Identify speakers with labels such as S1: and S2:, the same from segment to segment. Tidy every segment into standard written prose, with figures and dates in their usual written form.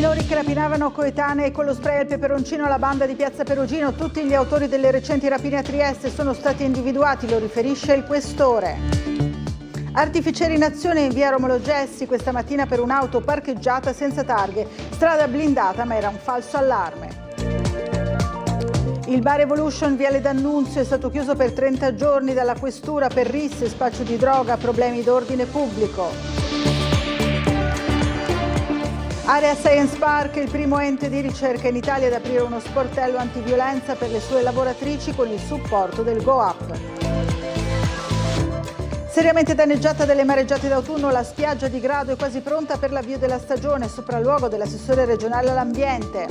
S1: minori che rapinavano coetanei con lo spray al peperoncino alla banda di Piazza Perugino. Tutti gli autori delle recenti rapine a Trieste sono stati individuati, lo riferisce il questore. Artificieri in azione in via Romolo Gessi questa mattina per un'auto parcheggiata senza targhe. Strada blindata ma era un falso allarme. Il bar Evolution Viale D'Annunzio è stato chiuso per 30 giorni dalla questura per risse, spaccio di droga, problemi d'ordine pubblico. Area Science Park, il primo ente di ricerca in Italia ad aprire uno sportello antiviolenza per le sue lavoratrici con il supporto del GoUp. Seriamente danneggiata dalle mareggiate d'autunno, la spiaggia di Grado è quasi pronta per l'avvio della stagione, sopralluogo dell'assessore regionale all'ambiente.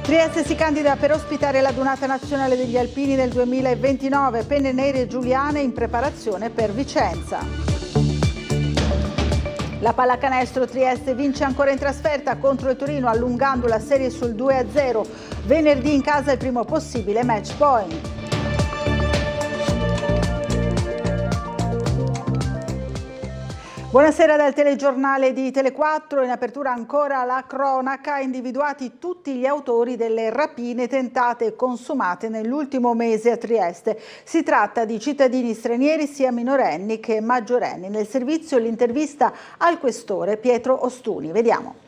S1: Trieste si candida per ospitare la Dunata Nazionale degli Alpini nel 2029, penne nere e giuliane in preparazione per Vicenza. La pallacanestro Trieste vince ancora in trasferta contro il Torino allungando la serie sul 2-0. Venerdì in casa il primo possibile match point. Buonasera dal telegiornale di Tele4, in apertura ancora la cronaca, individuati tutti gli autori delle rapine tentate e consumate nell'ultimo mese a Trieste. Si tratta di cittadini stranieri sia minorenni che maggiorenni. Nel servizio l'intervista al questore Pietro Ostuni, vediamo.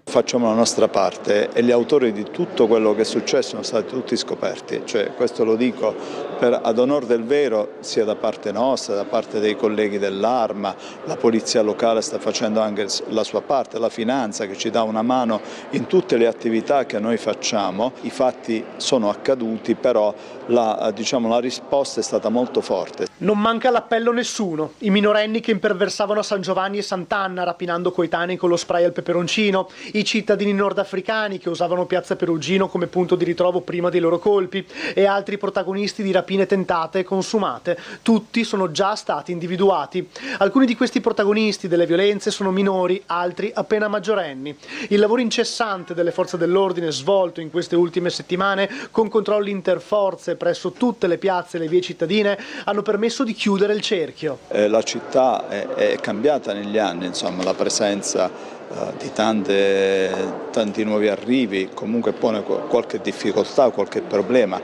S2: Facciamo la nostra parte e gli autori di tutto quello che è successo sono stati tutti scoperti, cioè questo lo dico ad onor del vero sia da parte nostra, da parte dei colleghi dell'Arma, la polizia locale sta facendo anche la sua parte, la finanza che ci dà una mano in tutte le attività che noi facciamo. I fatti sono accaduti, però la risposta è stata molto forte.
S3: Non manca l'appello nessuno, i minorenni che imperversavano a San Giovanni e Sant'Anna rapinando coetanei con lo spray al peperoncino, i cittadini nordafricani che usavano Piazza Perugino come punto di ritrovo prima dei loro colpi e altri protagonisti di rapine tentate e consumate. Tutti sono già stati individuati. Alcuni di questi protagonisti delle violenze sono minori, altri appena maggiorenni. Il lavoro incessante delle forze dell'ordine svolto in queste ultime settimane con controlli interforze presso tutte le piazze e le vie cittadine hanno permesso di chiudere il cerchio.
S2: La città è cambiata negli anni, insomma, la presenza di tanti nuovi arrivi comunque pone qualche difficoltà, qualche problema.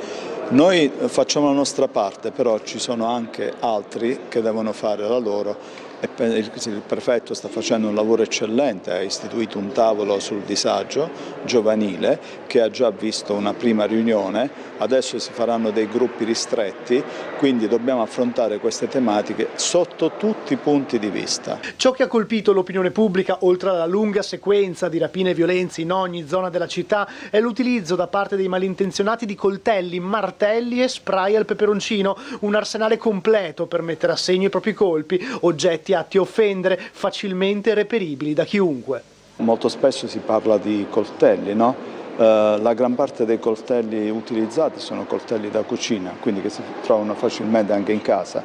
S2: Noi facciamo la nostra parte, però ci sono anche altri che devono fare la loro. Il prefetto sta facendo un lavoro eccellente, ha istituito un tavolo sul disagio giovanile che ha già visto una prima riunione, adesso si faranno dei gruppi ristretti, quindi dobbiamo affrontare queste tematiche sotto tutti i punti di vista.
S3: Ciò che ha colpito l'opinione pubblica, oltre alla lunga sequenza di rapine e violenze in ogni zona della città, è l'utilizzo da parte dei malintenzionati di coltelli, martelli e spray al peperoncino, un arsenale completo per mettere a segno i propri colpi, oggetti atti a offendere, facilmente reperibili da chiunque.
S2: Molto spesso si parla di coltelli, no? La gran parte dei coltelli utilizzati sono coltelli da cucina, quindi che si trovano facilmente anche in casa.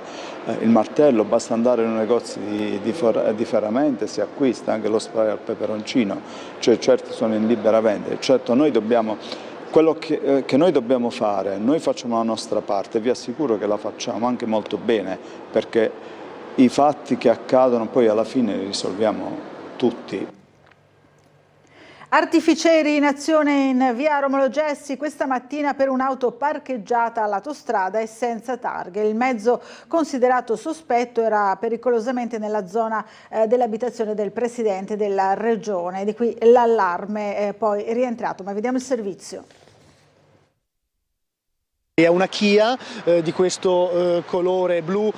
S2: Il martello, basta andare in un negozio di ferramente, si acquista anche lo spray al peperoncino, cioè certi sono in libera vendita. Certo, quello che noi dobbiamo fare, noi facciamo la nostra parte, vi assicuro che la facciamo anche molto bene, perché i fatti che accadono poi alla fine li risolviamo tutti.
S1: Artificieri in azione in via Romolo Gessi questa mattina per un'auto parcheggiata all'autostrada e senza targhe. Il mezzo considerato sospetto era pericolosamente nella zona dell'abitazione del presidente della regione. Di qui l'allarme è poi rientrato, ma vediamo il servizio.
S3: È una Kia di questo colore blu,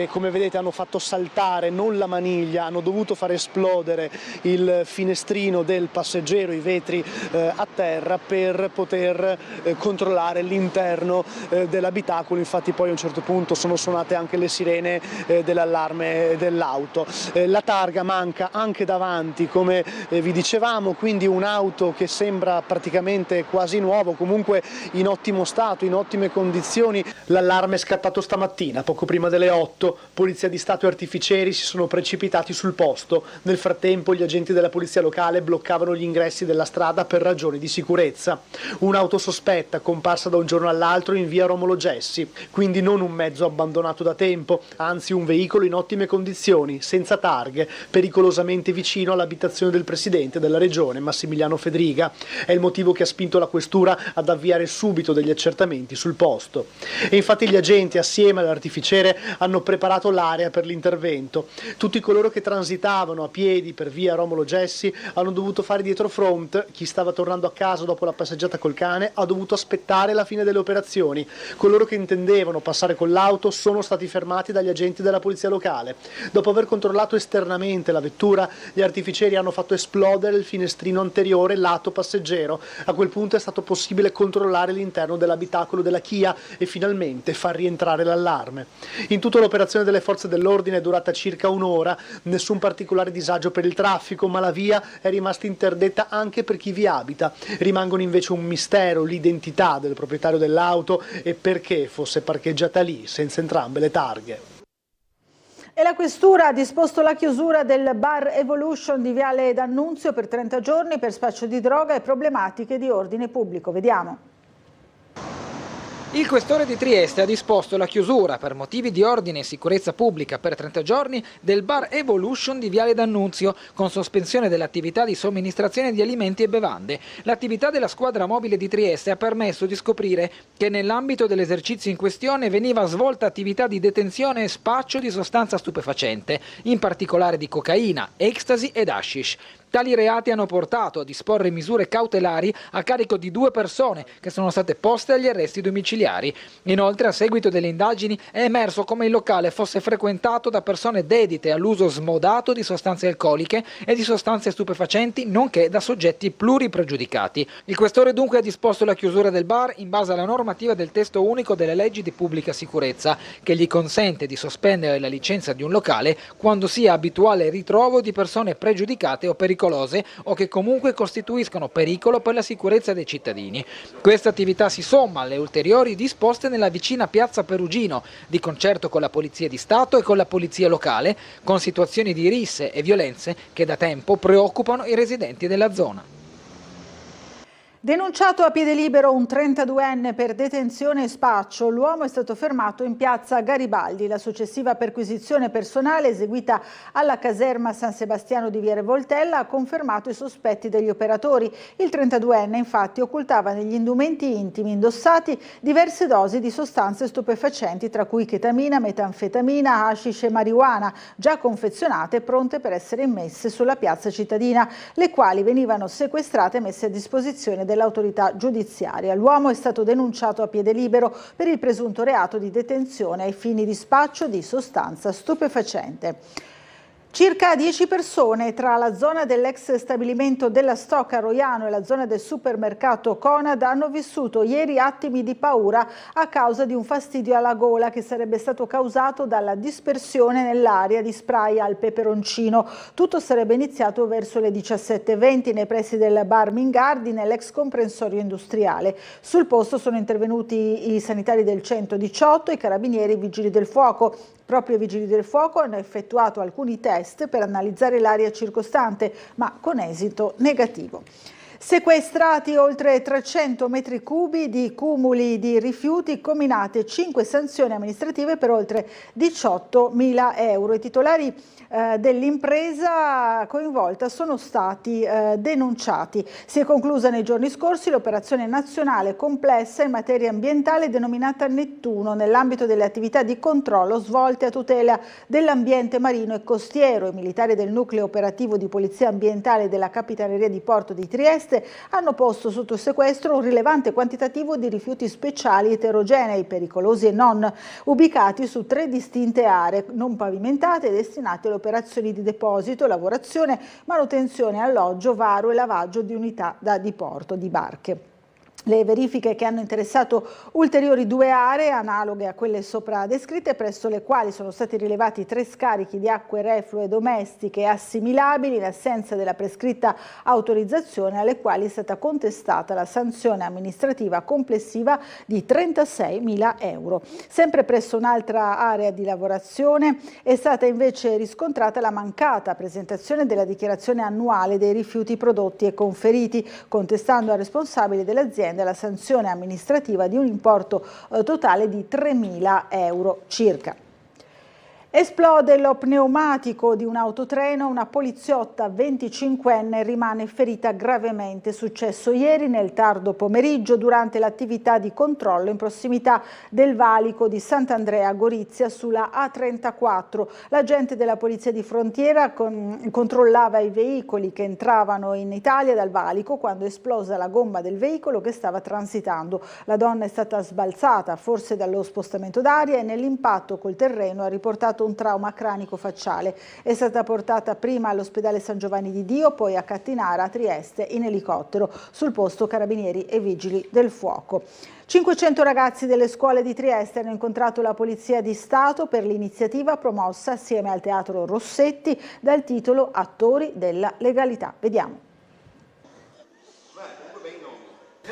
S3: come vedete hanno fatto saltare non la maniglia, hanno dovuto far esplodere il finestrino del passeggero, i vetri a terra per poter controllare l'interno dell'abitacolo. Infatti poi a un certo punto sono suonate anche le sirene dell'allarme dell'auto. La targa manca anche davanti, come vi dicevamo, quindi un'auto che sembra praticamente quasi nuova, comunque in ottimo stato, in ottime ottime condizioni. L'allarme è scattato stamattina, poco prima delle 8. Polizia di Stato e artificieri si sono precipitati sul posto. Nel frattempo gli agenti della polizia locale bloccavano gli ingressi della strada per ragioni di sicurezza. Un'auto sospetta comparsa da un giorno all'altro in via Romolo Gessi, quindi non un mezzo abbandonato da tempo, anzi un veicolo in ottime condizioni, senza targhe, pericolosamente vicino all'abitazione del presidente della regione Massimiliano Fedriga. È il motivo che ha spinto la questura ad avviare subito degli accertamenti sul posto. E infatti gli agenti, assieme all'artificiere, hanno preparato l'area per l'intervento. Tutti coloro che transitavano a piedi per via Romolo Gessi hanno dovuto fare dietrofront. Chi stava tornando a casa dopo la passeggiata col cane ha dovuto aspettare la fine delle operazioni. Coloro che intendevano passare con l'auto sono stati fermati dagli agenti della polizia locale. Dopo aver controllato esternamente la vettura, gli artificieri hanno fatto esplodere il finestrino anteriore lato passeggero. A quel punto è stato possibile controllare l'interno dell'abitacolo della Kia e finalmente far rientrare l'allarme. In tutta l'operazione delle forze dell'ordine è durata circa un'ora, nessun particolare disagio per il traffico, ma la via è rimasta interdetta anche per chi vi abita. Rimangono invece un mistero l'identità del proprietario dell'auto e perché fosse parcheggiata lì senza entrambe le targhe.
S1: E la questura ha disposto la chiusura del bar Evolution di Viale D'Annunzio per 30 giorni per spaccio di droga e problematiche di ordine pubblico. Vediamo.
S4: Il questore di Trieste ha disposto la chiusura per motivi di ordine e sicurezza pubblica per 30 giorni del bar Evolution di Viale D'Annunzio, con sospensione dell'attività di somministrazione di alimenti e bevande. L'attività della squadra mobile di Trieste ha permesso di scoprire che nell'ambito dell'esercizio in questione veniva svolta attività di detenzione e spaccio di sostanza stupefacente, in particolare di cocaina, ecstasy ed hashish. Tali reati hanno portato a disporre misure cautelari a carico di 2 persone che sono state poste agli arresti domiciliari. Inoltre, a seguito delle indagini, è emerso come il locale fosse frequentato da persone dedite all'uso smodato di sostanze alcoliche e di sostanze stupefacenti, nonché da soggetti pluripregiudicati. Il questore dunque ha disposto la chiusura del bar in base alla normativa del testo unico delle leggi di pubblica sicurezza, che gli consente di sospendere la licenza di un locale quando sia abituale ritrovo di persone pregiudicate o pericolose o che comunque costituiscono pericolo per la sicurezza dei cittadini. Questa attività si somma alle ulteriori disposte nella vicina piazza Perugino, di concerto con la Polizia di Stato e con la Polizia locale, con situazioni di risse e violenze che da tempo preoccupano i residenti della zona.
S1: Denunciato a piede libero un 32enne per detenzione e spaccio, l'uomo è stato fermato in piazza Garibaldi. La successiva perquisizione personale eseguita alla caserma San Sebastiano di Viale Voltella ha confermato i sospetti degli operatori. Il 32enne infatti occultava negli indumenti intimi indossati diverse dosi di sostanze stupefacenti, tra cui chetamina, metanfetamina, hashish e marijuana, già confezionate e pronte per essere immesse sulla piazza cittadina, le quali venivano sequestrate e messe a disposizione dell'autorità giudiziaria. L'uomo è stato denunciato a piede libero per il presunto reato di detenzione ai fini di spaccio di sostanza stupefacente. Circa 10 persone tra la zona dell'ex stabilimento della Stocca a Roiano e la zona del supermercato Conad hanno vissuto ieri attimi di paura a causa di un fastidio alla gola che sarebbe stato causato dalla dispersione nell'aria di spray al peperoncino. Tutto sarebbe iniziato verso le 17:20 nei pressi del bar Mingardi nell'ex comprensorio industriale. Sul posto sono intervenuti i sanitari del 118 e i carabinieri e i vigili del fuoco. Proprio i vigili del fuoco hanno effettuato alcuni test per analizzare l'area circostante, ma con esito negativo. Sequestrati oltre 300 metri cubi di cumuli di rifiuti, comminate 5 sanzioni amministrative per oltre 18.000 euro. I titolari dell'impresa coinvolta sono stati denunciati. Si è conclusa nei giorni scorsi l'operazione nazionale complessa in materia ambientale denominata Nettuno, nell'ambito delle attività di controllo svolte a tutela dell'ambiente marino e costiero. I militari del nucleo operativo di polizia ambientale della Capitaneria di Porto di Trieste hanno posto sotto sequestro un rilevante quantitativo di rifiuti speciali eterogenei, pericolosi e non, ubicati su 3 distinte aree non pavimentate e destinate alle operazioni di deposito, lavorazione, manutenzione, alloggio, varo e lavaggio di unità da diporto di barche. Le verifiche che hanno interessato ulteriori 2 aree analoghe a quelle sopra descritte, presso le quali sono stati rilevati 3 scarichi di acque reflue domestiche assimilabili in assenza della prescritta autorizzazione, alle quali è stata contestata la sanzione amministrativa complessiva di 36.000 euro. Sempre presso un'altra area di lavorazione è stata invece riscontrata la mancata presentazione della dichiarazione annuale dei rifiuti prodotti e conferiti, contestando al responsabile dell'azienda la sanzione amministrativa di un importo totale di 3.000 euro circa. Esplode lo pneumatico di un autotreno, una poliziotta 25enne rimane ferita gravemente. Successo ieri nel tardo pomeriggio durante l'attività di controllo in prossimità del valico di Sant'Andrea Gorizia sulla A34. L'agente della Polizia di Frontiera controllava i veicoli che entravano in Italia dal valico quando è esplosa la gomma del veicolo che stava transitando. La donna è stata sbalzata, forse dallo spostamento d'aria, e nell'impatto col terreno ha riportato un trauma cranico-facciale. È stata portata prima all'ospedale San Giovanni di Dio, poi a Cattinara, a Trieste, in elicottero. Sul posto carabinieri e vigili del fuoco. 500 ragazzi delle scuole di Trieste hanno incontrato la Polizia di Stato per l'iniziativa promossa assieme al Teatro Rossetti dal titolo Attori della legalità. Vediamo.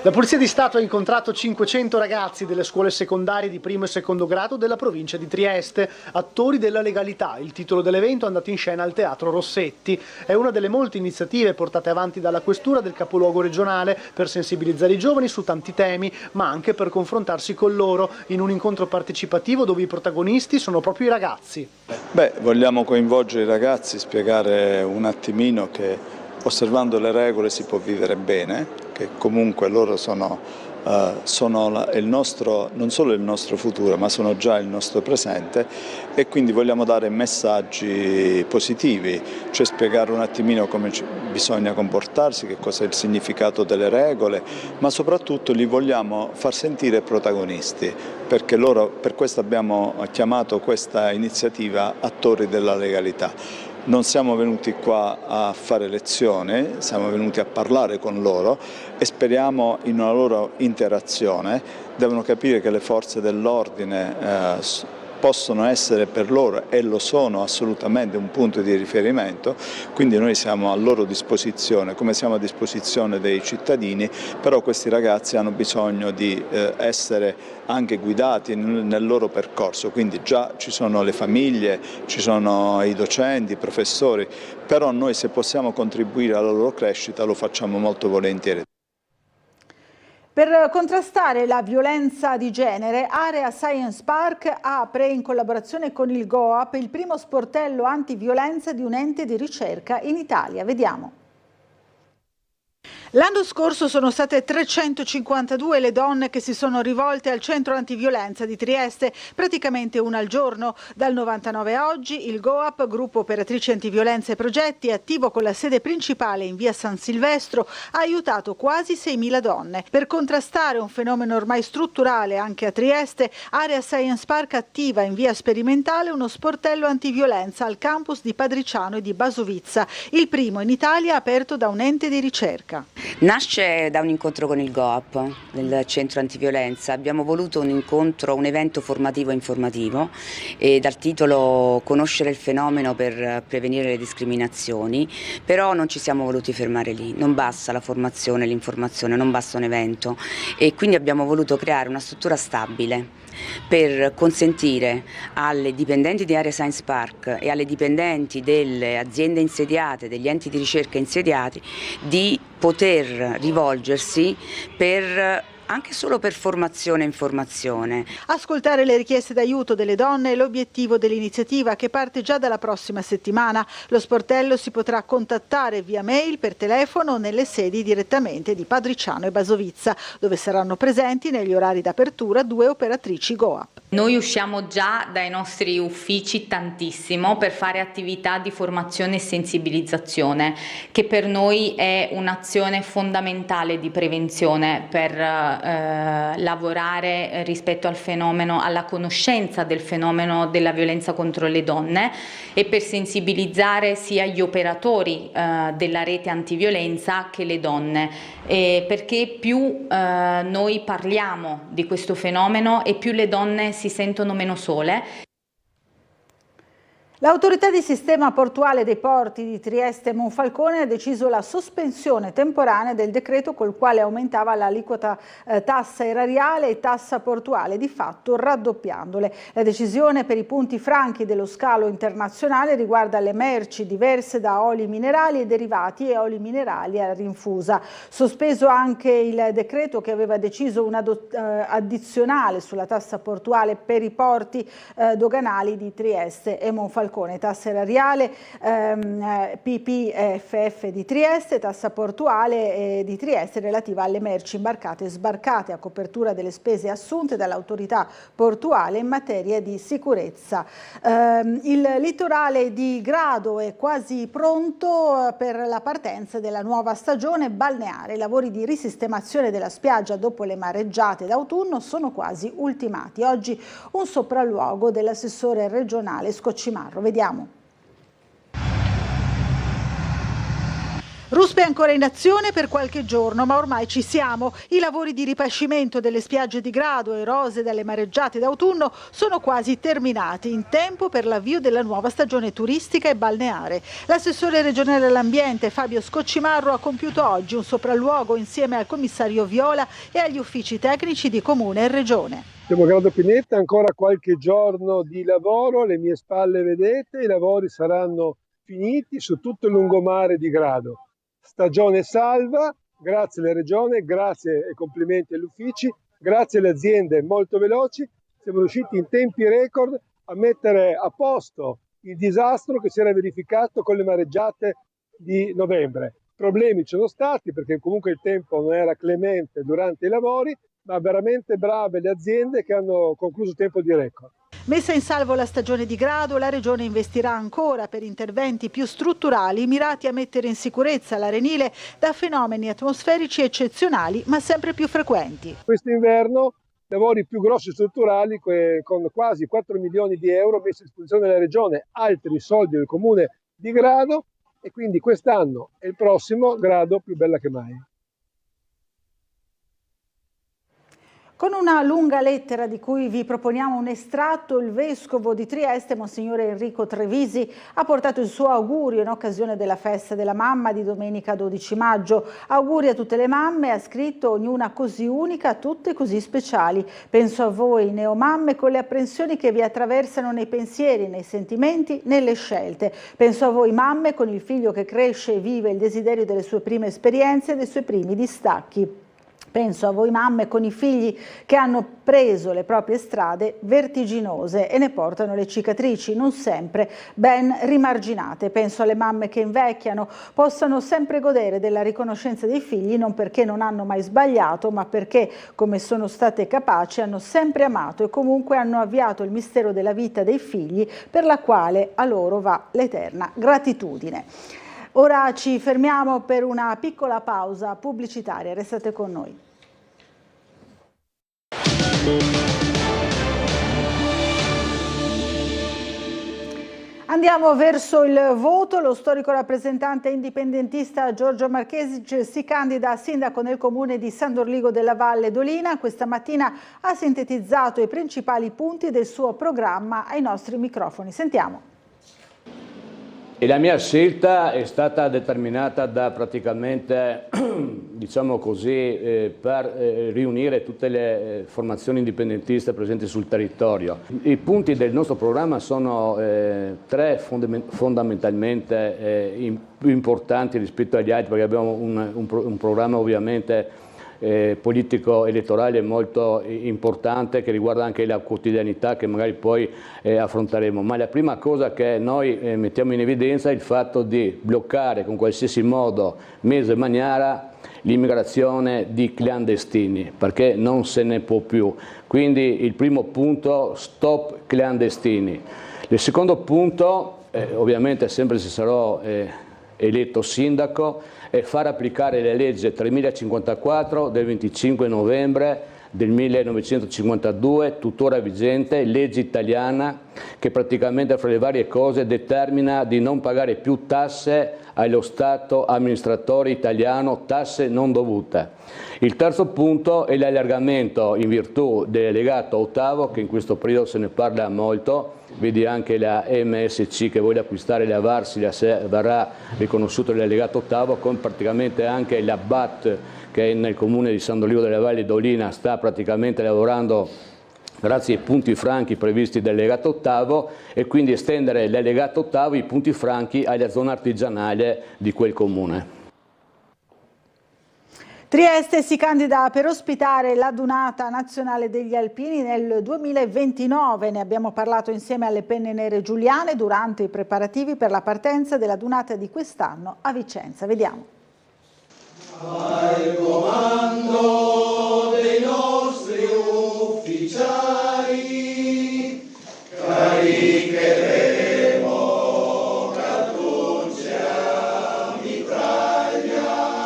S3: La Polizia di Stato ha incontrato 500 ragazzi delle scuole secondarie di primo e secondo grado della provincia di Trieste, attori della legalità. Il titolo dell'evento è andato in scena al Teatro Rossetti. È una delle molte iniziative portate avanti dalla Questura del capoluogo regionale per sensibilizzare i giovani su tanti temi, ma anche per confrontarsi con loro in un incontro partecipativo dove i protagonisti sono proprio i ragazzi.
S2: Vogliamo coinvolgere i ragazzi, spiegare un attimino che osservando le regole si può vivere bene, che comunque loro sono il nostro, non solo il nostro futuro, ma sono già il nostro presente, e quindi vogliamo dare messaggi positivi, cioè spiegare un attimino come bisogna comportarsi, che cosa è il significato delle regole, ma soprattutto li vogliamo far sentire protagonisti, perché per questo abbiamo chiamato questa iniziativa Attori della legalità. Non siamo venuti qua a fare lezioni, siamo venuti a parlare con loro e speriamo in una loro interazione. Devono capire che le forze dell'ordine possono essere per loro, e lo sono assolutamente, un punto di riferimento, quindi noi siamo a loro disposizione, come siamo a disposizione dei cittadini, però questi ragazzi hanno bisogno di essere anche guidati nel loro percorso, quindi già ci sono le famiglie, ci sono i docenti, i professori, però noi se possiamo contribuire alla loro crescita lo facciamo molto volentieri.
S1: Per contrastare la violenza di genere, Area Science Park apre in collaborazione con il GOAP il primo sportello antiviolenza di un ente di ricerca in Italia. Vediamo. L'anno scorso sono state 352 le donne che si sono rivolte al centro antiviolenza di Trieste, praticamente una al giorno. Dal 99 a oggi il GOAP, Gruppo Operatrici Antiviolenza e Progetti, attivo con la sede principale in via San Silvestro, ha aiutato quasi 6.000 donne. Per contrastare un fenomeno ormai strutturale anche a Trieste, Area Science Park attiva in via sperimentale uno sportello antiviolenza al campus di Padriciano e di Basovizza, il primo in Italia aperto da un ente di ricerca.
S5: Nasce da un incontro con il GOAP, del centro antiviolenza. Abbiamo voluto un evento formativo e informativo, e dal titolo Conoscere il fenomeno per prevenire le discriminazioni, però non ci siamo voluti fermare lì, non basta la formazione, l'informazione, non basta un evento, e quindi abbiamo voluto creare una struttura stabile per consentire alle dipendenti di Area Science Park e alle dipendenti delle aziende insediate, degli enti di ricerca insediati, di poter rivolgersi anche solo per formazione e informazione.
S1: Ascoltare le richieste d'aiuto delle donne è l'obiettivo dell'iniziativa, che parte già dalla prossima settimana. Lo sportello si potrà contattare via mail, per telefono o nelle sedi direttamente di Padriciano e Basovizza, dove saranno presenti negli orari d'apertura 2 operatrici GOAP.
S6: Noi usciamo già dai nostri uffici tantissimo per fare attività di formazione e sensibilizzazione, che per noi è un'azione fondamentale di prevenzione per lavorare rispetto al fenomeno, alla conoscenza del fenomeno della violenza contro le donne e per sensibilizzare sia gli operatori della rete antiviolenza che le donne, perché più noi parliamo di questo fenomeno e più le donne si sentono meno sole.
S1: L'autorità di sistema portuale dei porti di Trieste e Monfalcone ha deciso la sospensione temporanea del decreto col quale aumentava l'aliquota tassa erariale e tassa portuale, di fatto raddoppiandole. La decisione per i punti franchi dello scalo internazionale riguarda le merci diverse da oli minerali e derivati e oli minerali a rinfusa. Sospeso anche il decreto che aveva deciso una addizionale sulla tassa portuale per i porti doganali di Trieste e Monfalcone. Tassa erariale PPFF di Trieste, tassa portuale di Trieste relativa alle merci imbarcate e sbarcate a copertura delle spese assunte dall'autorità portuale in materia di sicurezza. Il litorale di Grado è quasi pronto per la partenza della nuova stagione balneare. I lavori di risistemazione della spiaggia dopo le mareggiate d'autunno sono quasi ultimati. Oggi un sopralluogo dell'assessore regionale Scoccimarro. Vediamo. Ruspe è ancora in azione per qualche giorno, ma ormai ci siamo. I lavori di ripascimento delle spiagge di Grado, erose dalle mareggiate d'autunno, sono quasi terminati, in tempo per l'avvio della nuova stagione turistica e balneare. L'assessore regionale all'ambiente Fabio Scoccimarro ha compiuto oggi un sopralluogo insieme al commissario Viola e agli uffici tecnici di Comune e Regione.
S7: Siamo a Grado Pineta, ancora qualche giorno di lavoro, alle mie spalle vedete, i lavori saranno finiti su tutto il lungomare di Grado. Stagione salva, grazie alla Regione, grazie e complimenti agli uffici, grazie alle aziende molto veloci, siamo riusciti in tempi record a mettere a posto il disastro che si era verificato con le mareggiate di novembre. Problemi ci sono stati perché comunque il tempo non era clemente durante i lavori, ma veramente brave le aziende che hanno concluso tempo di record.
S1: Messa in salvo la stagione di Grado, la Regione investirà ancora per interventi più strutturali mirati a mettere in sicurezza l'Arenile da fenomeni atmosferici eccezionali ma sempre più frequenti.
S7: Quest'inverno lavori più grossi strutturali con quasi 4 milioni di euro messi a disposizione della Regione, altri soldi del Comune di Grado e quindi quest'anno e il prossimo Grado più bella che mai.
S1: Con una lunga lettera di cui vi proponiamo un estratto, il vescovo di Trieste, Monsignore Enrico Trevisi, ha portato il suo augurio in occasione della festa della mamma di domenica 12 maggio. Auguri a tutte le mamme, ha scritto, ognuna così unica, tutte così speciali. Penso a voi, neomamme, con le apprensioni che vi attraversano nei pensieri, nei sentimenti, nelle scelte. Penso a voi mamme, con il figlio che cresce e vive il desiderio delle sue prime esperienze e dei suoi primi distacchi. Penso a voi mamme con i figli che hanno preso le proprie strade vertiginose e ne portano le cicatrici, non sempre ben rimarginate. Penso alle mamme che invecchiano, possano sempre godere della riconoscenza dei figli, non perché non hanno mai sbagliato, ma perché, come sono state capaci, hanno sempre amato e comunque hanno avviato il mistero della vita dei figli, per la quale a loro va l'eterna gratitudine. Ora ci fermiamo per una piccola pausa pubblicitaria, restate con noi. Andiamo verso il voto. Lo storico rappresentante indipendentista Giorgio Marchesic si candida a sindaco nel comune di San Dorligo della Valle d'Olina. Questa mattina ha sintetizzato i principali punti del suo programma ai nostri microfoni. Sentiamo.
S8: E la mia scelta è stata determinata da praticamente, diciamo così, per riunire tutte le formazioni indipendentiste presenti sul territorio. I punti del nostro programma sono tre fondamentalmente più importanti rispetto agli altri, perché abbiamo un programma ovviamente politico elettorale molto importante che riguarda anche la quotidianità che magari poi affronteremo, ma la prima cosa che noi mettiamo in evidenza è il fatto di bloccare con qualsiasi modo, mezzo e maniera, l'immigrazione di clandestini, perché non se ne può più. Quindi il primo punto, stop clandestini. Il secondo punto, ovviamente sempre se sarò eletto sindaco, è far applicare la legge 3054 del 25 novembre del 1952, tuttora vigente, legge italiana che praticamente fra le varie cose determina di non pagare più tasse allo Stato amministratore italiano, tasse non dovute. Il terzo punto è l'allargamento in virtù dell'allegato ottavo, che in questo periodo se ne parla molto, vedi anche la MSC che vuole acquistare la Varsila se verrà riconosciuto l'allegato ottavo, con praticamente anche la BAT che nel comune di San Dolivo della Valle d'Olina sta praticamente lavorando grazie ai punti franchi previsti dall'allegato ottavo, e quindi estendere l'allegato ottavo, i punti franchi, alla zona artigianale di quel comune.
S1: Trieste si candida per ospitare la Dunata Nazionale degli Alpini nel 2029. Ne abbiamo parlato insieme alle Penne Nere Giuliane durante i preparativi per la partenza della Dunata di quest'anno a Vicenza. Vediamo.
S9: Al comando dei nostri ufficiali caricheremo cartucce a mitraglia.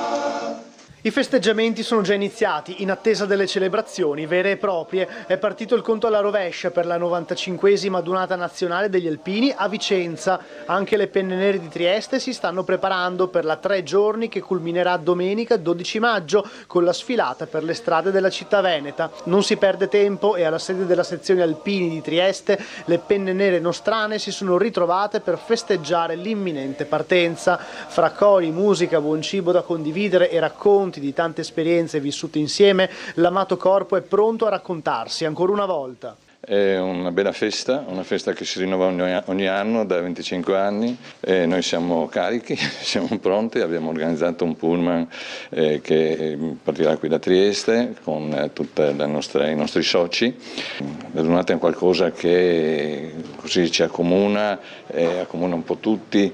S3: I festeggiamenti sono già iniziati, in attesa delle celebrazioni vere e proprie. È partito il conto alla rovescia per la 95esima Dunata Nazionale degli Alpini a Vicenza. Anche le Penne Nere di Trieste si stanno preparando per la 3 giorni che culminerà domenica 12 maggio con la sfilata per le strade della città veneta. Non si perde tempo e alla sede della sezione Alpini di Trieste le Penne Nere nostrane si sono ritrovate per festeggiare l'imminente partenza. Fra cori, musica, buon cibo da condividere e racconti di tante esperienze vissute insieme, l'amato corpo è pronto a raccontarsi ancora una volta.
S10: È una bella festa, una festa che si rinnova ogni anno da 25 anni. Noi siamo carichi, siamo pronti, abbiamo organizzato un pullman che partirà qui da Trieste con tutti i nostri soci. La Dunata è qualcosa che così ci accomuna un po' tutti,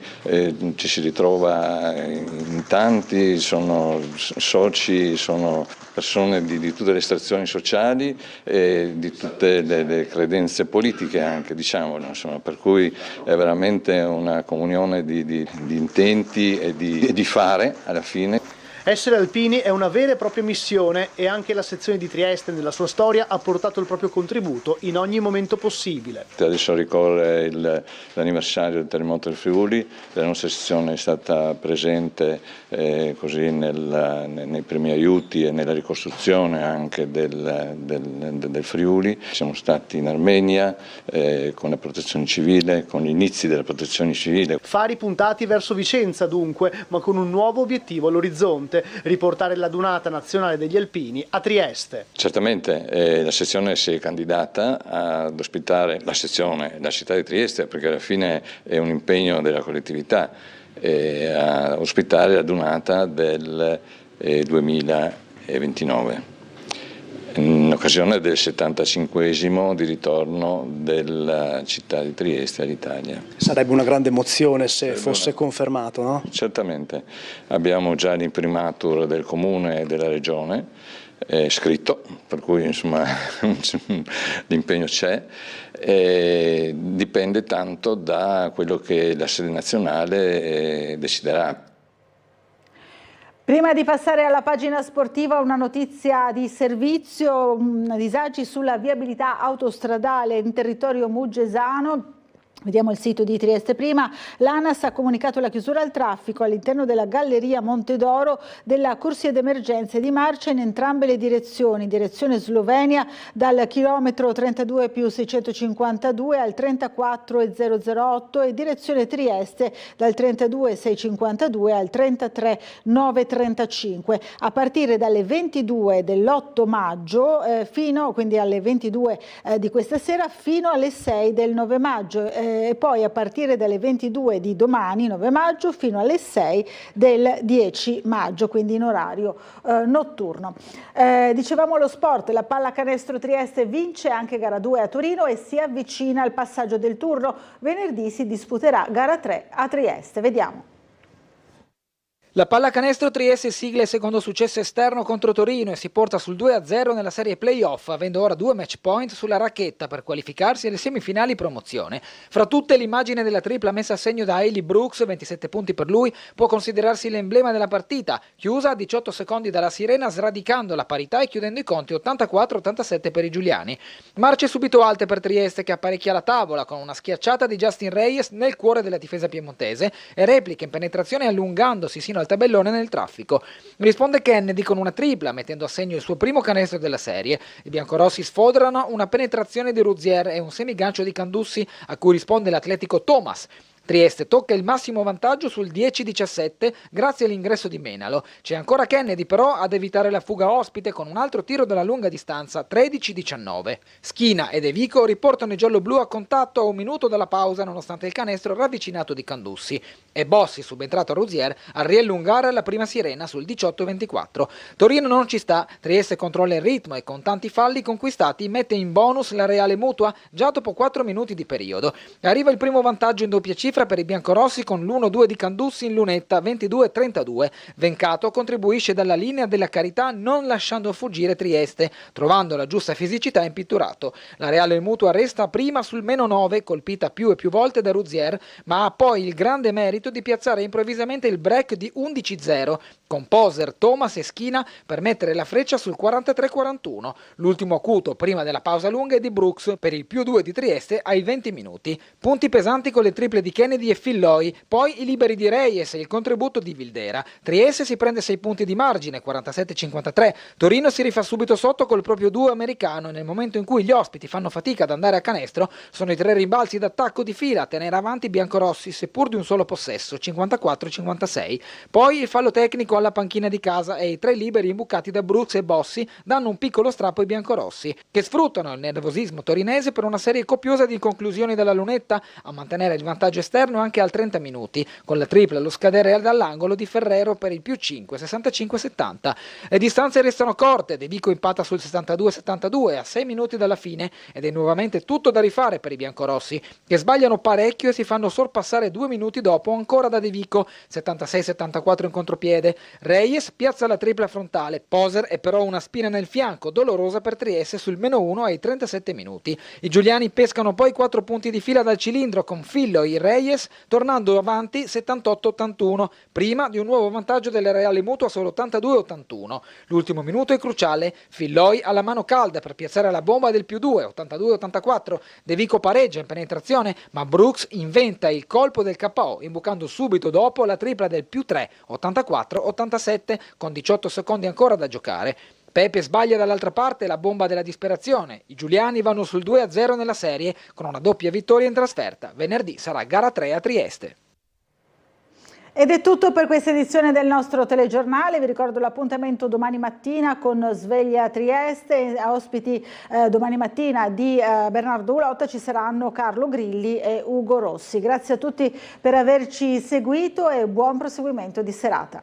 S10: ci si ritrova in tanti, sono soci, sono persone di tutte le estrazioni sociali e di tutte le credenze politiche anche, diciamolo, insomma, per cui è veramente una comunione di intenti e di fare alla fine.
S3: Essere alpini è una vera e propria missione e anche la sezione di Trieste nella sua storia ha portato il proprio contributo in ogni momento possibile.
S10: Adesso ricorre l'anniversario del terremoto del Friuli, la nostra sezione è stata presente così nei primi aiuti e nella ricostruzione anche del Friuli. Siamo stati in Armenia con la protezione civile, con gli inizi della protezione civile.
S3: Fari puntati verso Vicenza dunque, ma con un nuovo obiettivo all'orizzonte: riportare la Dunata Nazionale degli Alpini a Trieste.
S10: Certamente la sezione si è candidata ad ospitare la città di Trieste, perché alla fine è un impegno della collettività, a ospitare la Dunata del 2029. In occasione del 75esimo di ritorno della città di Trieste all'Italia.
S3: Sarebbe una grande emozione se fosse confermato, no?
S10: Certamente, abbiamo già l'imprimatur del Comune e della Regione scritto, per cui insomma l'impegno c'è, dipende tanto da quello che la sede nazionale deciderà.
S1: Prima di passare alla pagina sportiva, una notizia di servizio: disagi sulla viabilità autostradale in territorio muggesano. Vediamo il sito di Trieste prima. L'ANAS ha comunicato la chiusura al traffico all'interno della Galleria Montedoro della corsia d'emergenza e di marcia in entrambe le direzioni. Direzione Slovenia dal chilometro 32+652 al 34,008 e direzione Trieste dal 32,652 al 33,935. A partire dalle 22 dell'8 maggio quindi alle 22 di questa sera fino alle 6 del 9 maggio. E poi a partire dalle 22 di domani 9 maggio fino alle 6 del 10 maggio, quindi in orario notturno. Dicevamo lo sport: la pallacanestro Trieste vince anche gara 2 a Torino e si avvicina al passaggio del turno. Venerdì si disputerà gara 3 a Trieste. Vediamo.
S4: La pallacanestro Trieste sigla il secondo successo esterno contro Torino e si porta sul 2-0 nella serie playoff, avendo ora 2 match point sulla racchetta per qualificarsi alle semifinali promozione. Fra tutte l'immagine della tripla messa a segno da Hailey Brooks, 27 punti per lui, può considerarsi l'emblema della partita, chiusa a 18 secondi dalla sirena, sradicando la parità e chiudendo i conti 84-87 per i giuliani. Marce subito alte per Trieste, che apparecchia la tavola con una schiacciata di Justin Reyes nel cuore della difesa piemontese e replica in penetrazione allungandosi sino al tabellone nel traffico. Risponde Kennedy con una tripla, mettendo a segno il suo primo canestro della serie. I biancorossi sfoderano una penetrazione di Ruzier e un semigancio di Candussi, a cui risponde l'atletico Thomas. Trieste tocca il massimo vantaggio sul 10-17 grazie all'ingresso di Menalo. C'è ancora Kennedy però ad evitare la fuga ospite con un altro tiro dalla lunga distanza, 13-19. Schina e De Vico riportano i giallo-blu a contatto a un minuto dalla pausa nonostante il canestro ravvicinato di Candussi. E Bossi, subentrato a Ruzier, a riallungare la prima sirena sul 18-24. Torino non ci sta, Trieste controlla il ritmo e con tanti falli conquistati mette in bonus la Reale Mutua già dopo 4 minuti di periodo. Arriva il primo vantaggio in doppia cifra per i biancorossi con l'1-2 di Candussi in lunetta, 22-32. Vencato contribuisce dalla linea della carità non lasciando fuggire Trieste, trovando la giusta fisicità in pitturato. La Reale Mutua resta prima sul -9, colpita più e più volte da Ruzier, ma ha poi il grande merito di piazzare improvvisamente il break di 11-0, con Poser, Thomas e Schina per mettere la freccia sul 43-41. L'ultimo acuto prima della pausa lunga è di Brooks per il +2 di Trieste ai 20 minuti. Punti pesanti con le triple di Kennedy e Filloy, poi i liberi di Reyes e il contributo di Vildera. Trieste si prende 6 punti di margine, 47-53. Torino si rifà subito sotto col proprio duo americano e nel momento in cui gli ospiti fanno fatica ad andare a canestro, sono i 3 rimbalzi d'attacco di fila a tenere avanti i biancorossi, seppur di un solo possesso, 54-56. Poi il fallo tecnico alla panchina di casa e i 3 liberi imbucati da Brooks e Bossi danno un piccolo strappo ai biancorossi, che sfruttano il nervosismo torinese per una serie copiosa di conclusioni dalla lunetta a mantenere il vantaggio esterno anche al 30 minuti, con la tripla allo scadere dall'angolo di Ferrero per il +5, 65-70. Le distanze restano corte, De Vico impata sul 62-72 a 6 minuti dalla fine ed è nuovamente tutto da rifare per i biancorossi, che sbagliano parecchio e si fanno sorpassare 2 minuti dopo ancora da De Vico, 76-74 in contropiede. Reyes piazza la tripla frontale, Poser è però una spina nel fianco, dolorosa per Trieste sul -1 ai 37 minuti. I giuliani pescano poi 4 punti di fila dal cilindro con Filloy e Reyes, tornando avanti 78-81, prima di un nuovo vantaggio della Reale Mutua sull'82-81. L'ultimo minuto è cruciale, Filloy ha la mano calda per piazzare la bomba del +2, 82-84, De Vico pareggia in penetrazione, ma Brooks inventa il colpo del KO, imbucando subito dopo la tripla del +3, 84-87, con 18 secondi ancora da giocare. Pepe sbaglia dall'altra parte la bomba della disperazione. I giuliani vanno sul 2-0 nella serie con una doppia vittoria in trasferta. Venerdì sarà gara 3 a Trieste.
S1: Ed è tutto per questa edizione del nostro telegiornale. Vi ricordo l'appuntamento domani mattina con Sveglia Trieste. A ospiti domani mattina di Bernardo Ulotta ci saranno Carlo Grilli e Ugo Rossi. Grazie a tutti per averci seguito e buon proseguimento di serata.